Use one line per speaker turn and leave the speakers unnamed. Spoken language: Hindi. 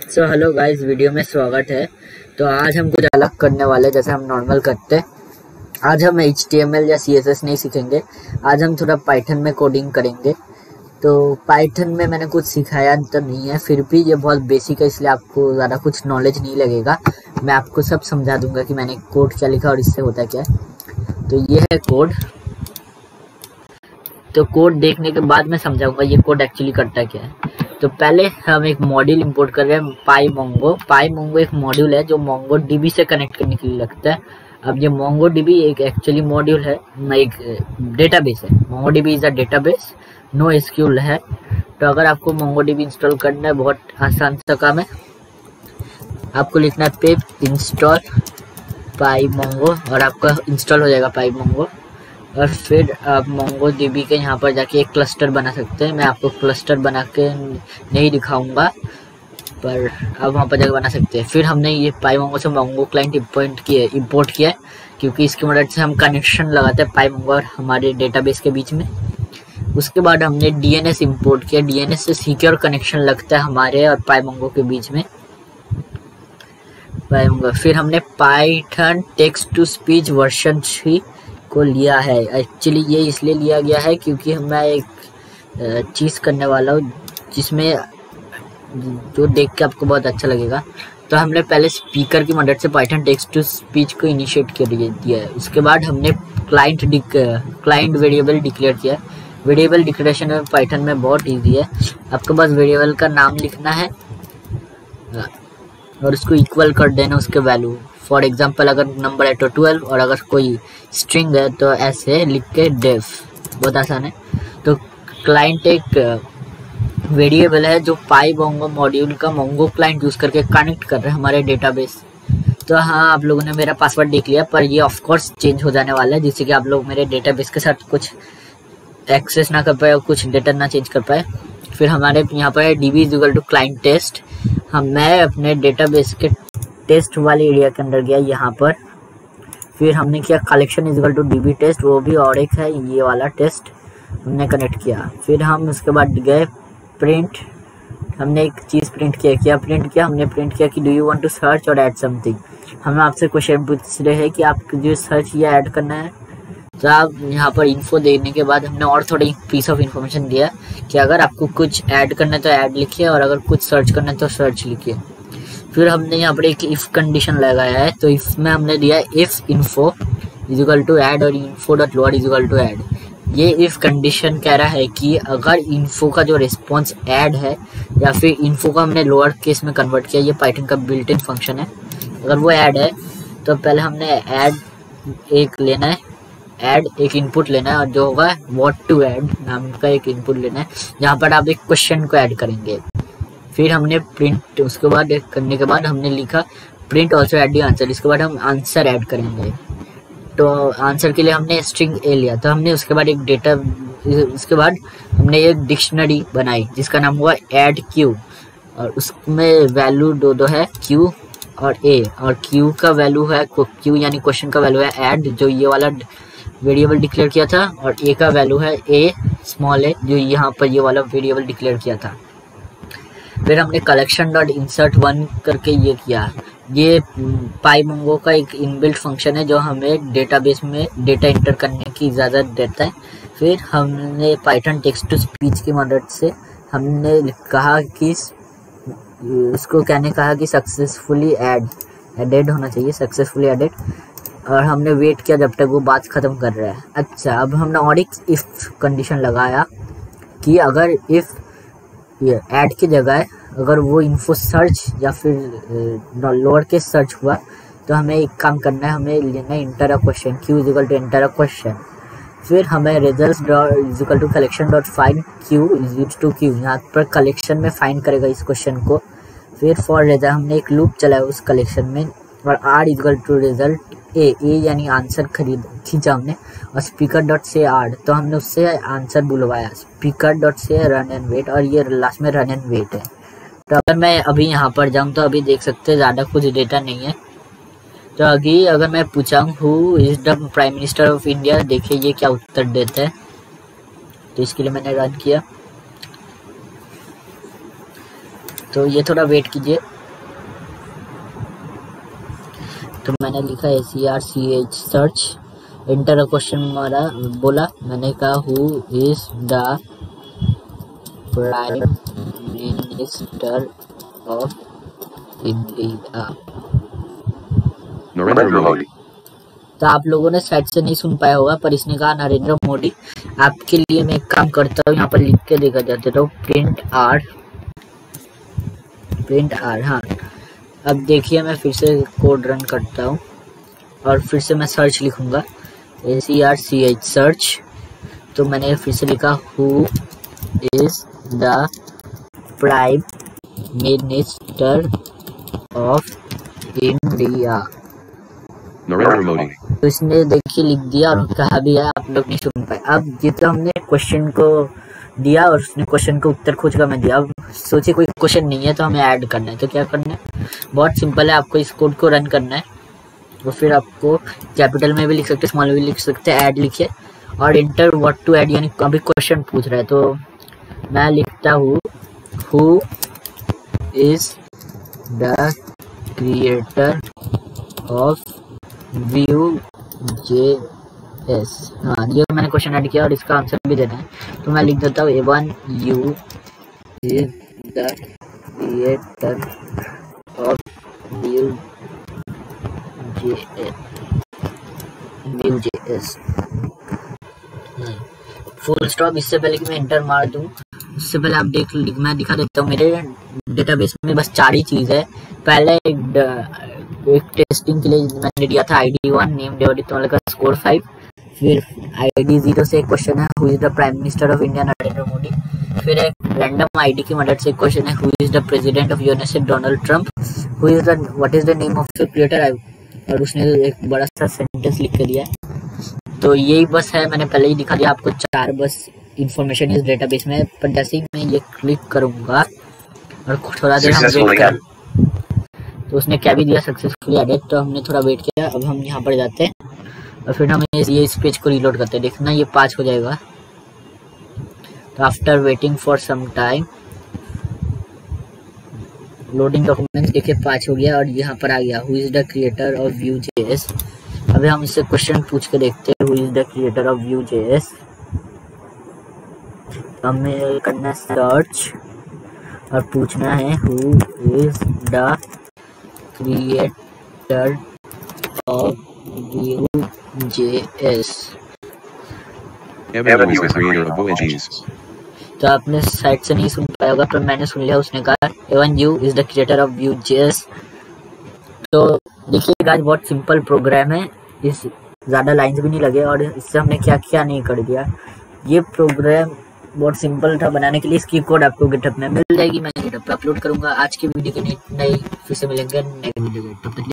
हेलो गाइस, वीडियो में स्वागत है। तो आज हम कुछ अलग करने वाले, जैसे हम नॉर्मल करते हैं। आज हम HTML या CSS नहीं सीखेंगे। आज हम थोड़ा पाइथन में कोडिंग करेंगे। तो पाइथन में मैंने कुछ सिखाया तो नहीं है, फिर भी ये बहुत बेसिक है, इसलिए आपको ज़्यादा कुछ नॉलेज नहीं लगेगा। मैं आपको सब समझा दूंगा कि मैंने कोड क्या लिखा और इससे होता क्या है। तो ये है कोड। तो कोड देखने के बाद मैं समझाऊंगा ये कोड एक्चुअली करता क्या है। तो पहले हम एक मॉड्यूल इंपोर्ट कर रहे हैं, पाईमोंगो एक मॉड्यूल है जो मोंगो डीबी से कनेक्ट करने के लिए लगता है। अब ये मोंगो डीबी एक एक्चुअली मॉड्यूल है, एक डेटाबेस है। MongoDB is a database, no SQL है। तो अगर आपको मोंगो डीबी इंस्टॉल करना है, बहुत आसान सा काम है। आपको लिखना है पिप इंस्टॉल पाईमोंगो और आपका इंस्टॉल हो जाएगा पाईमोंगो। और फिर आप मोंगो डीबी के यहाँ पर जाके एक क्लस्टर बना सकते हैं। मैं आपको क्लस्टर बना के नहीं दिखाऊंगा, पर आप वहाँ पर जाकर बना सकते हैं। फिर हमने ये पाईमोंगो से मोंगो क्लाइंट इंपोर्ट किया है, क्योंकि इसकी मदद से हम कनेक्शन लगाते हैं पाईमोंगो और हमारे डेटाबेस के बीच में। उसके बाद हमने DNS इंपोर्ट किया। DNS से सिक्योर कनेक्शन लगता है हमारे और पाईमोंगो के बीच में। फिर हमने Python text to speech version 3 को लिया है। एक्चुअली ये इसलिए लिया गया है क्योंकि मैं एक चीज़ करने वाला हूँ जिसमें जो देख के आपको बहुत अच्छा लगेगा। तो हमने पहले स्पीकर की मदद से पाइथन टेक्स्ट टू स्पीच को इनिशिएट कर दिया है। उसके बाद हमने क्लाइंट वेरिएबल डिक्लेयर किया है। वेरिएबल डिक्लेरेशन में पाइथन में बहुत ईजी है। आपको बस वेरिएबल का नाम लिखना है और उसको इक्वल कर देना उसके वैल्यू। फॉर एग्जाम्पल, अगर नंबर है तो 12 और अगर कोई स्ट्रिंग है तो ऐसे लिख के डेफ। बहुत आसान है। तो क्लाइंट एक वेरिएबल है जो पाईमोंगो मॉड्यूल का मोंगो क्लाइंट यूज़ करके कनेक्ट कर रहे हैं हमारे डेटाबेस। तो हाँ, आप लोगों ने मेरा पासवर्ड देख लिया, पर ये ऑफ कोर्स चेंज हो जाने वाला है, जिससे कि आप लोग मेरे डेटाबेस के साथ कुछ एक्सेस ना कर पाए और कुछ डेटा ना चेंज कर पाए। फिर हमारे यहाँ पर DB is equal to client test. मैं अपने डेटाबेस के टेस्ट वाले एरिया के अंदर गया यहाँ पर। फिर हमने किया collection is equal to DB test, वो भी और एक है ये वाला टेस्ट, हमने कनेक्ट किया। फिर हम उसके बाद गए प्रिंट। हमने एक चीज़ प्रिंट किया हमने प्रिंट किया कि do you want to search और ऐड समथिंग। हम आपसे क्वेश्चन पूछ रहे हैं कि आपको जो सर्च या ऐड करना है। तो आप यहाँ पर इन्फो देने के बाद हमने और थोड़ी पीस ऑफ इन्फॉर्मेशन दिया कि अगर आपको कुछ ऐड करना है तो ऐड लिखिए और अगर कुछ सर्च करना है तो सर्च लिखिए। फिर हमने यहाँ पर एक इफ़ कंडीशन लगाया है। तो इफ में हमने दिया if info is equal to add और info dot lower is equal to add. ये इफ़ कंडीशन कह रहा है कि अगर इन्फो का जो रिस्पॉन्स ऐड है या फिर इन्फो का हमने लोअर केस में कन्वर्ट किया, ये पाइथन का बिल्ट इन फंक्शन है, अगर वो ऐड है तो पहले हमने ऐड एक लेना है, ऐड एक इनपुट लेना है और जो होगा व्हाट टू ऐड नाम का एक इनपुट लेना है, जहाँ पर आप एक क्वेश्चन को ऐड करेंगे। फिर हमने प्रिंट उसके बाद करने के बाद हमने लिखा print also add the answer. इसके बाद हम आंसर ऐड करेंगे। तो आंसर के लिए हमने स्ट्रिंग A लिया। तो हमने उसके बाद उसके बाद हमने एक डिक्शनरी बनाई जिसका नाम हुआ ऐड Q, और उसमें वैल्यू दो है Q और A, और Q का वैल्यू है Q यानी क्वेश्चन का वैल्यू है ऐड, जो ये वाला वेरिएबल डिक्लेयर किया था, और A का वैल्यू है A स्मॉल a, जो यहाँ पर ये वाला वेरिएबल डिक्लेयर किया था। फिर हमने कलेक्शन डॉट इंसर्ट 1 करके ये किया। ये पाईमोंगो का एक इनबिल्ट फंक्शन है जो हमें डेटाबेस में डेटा इंटर करने की इजाज़त देता है। फिर हमने पाइथन टेक्स्ट टू स्पीच की मदद से हमने कहा कि इसको कहा कि सक्सेसफुली एडेड होना चाहिए, सक्सेसफुली एडेड, और हमने वेट किया जब तक वो बात ख़त्म कर रहा है। अच्छा, अब हमने और एक इफ़ कंडीशन लगाया कि अगर इफ़ ये ऐड की जगह अगर वो इन्फो सर्च या फिर लोअर केस सर्च हुआ तो हमें एक काम करना है, हमें लेना है enter a question, Q is equal to enter a question. फिर हमें results dot is equal to collection dot find Q is to Q, यहाँ पर कलेक्शन में फाइंड करेगा इस क्वेश्चन को। फिर फॉर रिजल्ट हमने एक लूप चलाया उस कलेक्शन में, और R is equal to result A यानी आंसर खींचा हमने, और स्पीकर डॉट से आड, तो हमने उससे आंसर बुलवाया स्पीकर डॉट से रन एंड वेट, और ये लास्ट में रन एंड वेट है। तो अगर मैं अभी यहाँ पर जाऊँ तो अभी देख सकते हैं ज़्यादा कुछ डेटा नहीं है। तो अभी अगर मैं पूछा who is the prime minister of India, देखिए ये क्या उत्तर देता है। तो इसके लिए मैंने रन किया। तो ये थोड़ा वेट कीजिए। मैंने लिखा SERCH सर्च, इंटर क्वेश्चन मारा, बोला मैंने कहा who is the prime minister of India,
Narendra Modi.
तो आप लोगों ने शायद से नहीं सुन पाया होगा, पर इसने कहा नरेंद्र मोदी। आपके लिए मैं एक काम करता हूँ, यहाँ पर लिख के देखा जाता है प्रिंट आर। हाँ, अब देखिए मैं फिर से कोड रन करता हूँ और फिर से मैं सर्च लिखूंगा SERCH सर्च। तो मैंने फिर से लिखा who is the prime minister of India,
Narendra Modi.
तो इसने देखिए लिख दिया और कहा भी है, आप लोग नहीं सुन पाए। अब जितना हमने क्वेश्चन को दिया और उसने क्वेश्चन का उत्तर खोज कर मैं दिया, अब सोचिए कोई क्वेश्चन नहीं है तो हमें ऐड करना है, तो क्या करना है, बहुत सिंपल है, आपको इस कोड को रन करना है और फिर आपको कैपिटल में भी लिख सकते, स्मॉल में भी लिख सकते, ऐड लिखिए और इंटर व्हाट टू ऐड, यानी अभी क्वेश्चन पूछ रहा है। तो मैं लिखता हूँ who is the creator of Vue.js। हाँ, ये मैंने क्वेश्चन ऐड किया और इसका आंसर भी देना है, तो मैं लिख देता हूँ A1 U is the creator of Vue.js। Full stop. इससे पहले कि मैं इंटर मार दूँ, उससे पहले आप मैं दिखा देता हूँ मेरे डेटाबेस में बस 4 ही चीज़ है। पहले एक टेस्टिंग के लिए मैंने दिया था ID1 नेम डेविड का स्कोर 5, फिर ID0 से एक क्वेश्चन है who is the prime minister of India Narendra Modi, फिर एक रैंडम ID की मदद से क्वेश्चन है who is the president of US Donald Trump, who is the what is the name of the creator, और उसने एक बड़ा सा सेंटेंस लिख कर दिया है। तो यही बस है, मैंने पहले ही दिखा दिया आपको 4 बस इंफॉर्मेशन इस डेटाबेस में। पर जैसे ही मैं ये क्लिक करूंगा और थोड़ा देर हम वेट कर, तो उसने क्या भी दिया सक्सेसफुली एडेड, तो हमने थोड़ा वेट किया। अब हम यहाँ पर जाते हैं और फिर हम ये इस पेज को रीलोड करते हैं, देखना ये 5 हो जाएगा। तो after waiting for some time loading documents, देखिए 5 हो गया और यहाँ पर आ गया who is the creator of Vue.js। अभी हम इससे क्वेश्चन पूछ के देखते हैं who is the creator of Vue.js। हमें करना है सर्च और पूछना है who is the creator of Vue.js। तो आपने साइट से नहीं सुन पाया होगा, पर मैंने सुन लिया, उसने कहा A1 U is the creator of Vue.js। तो देखिए गाइस, बहुत सिंपल प्रोग्राम है, इस ज़्यादा लाइंस भी नहीं लगे और इससे हमने क्या क्या नहीं कर दिया। ये प्रोग्राम बहुत सिंपल था बनाने के लिए। इसकी कोड आपको गिटहब में मिल जाएगी, मैं गिटहब पे अपलोड करूंगा। आज की वीडियो के नई फिर से मिलेंगे नए वीडियो में, तब तक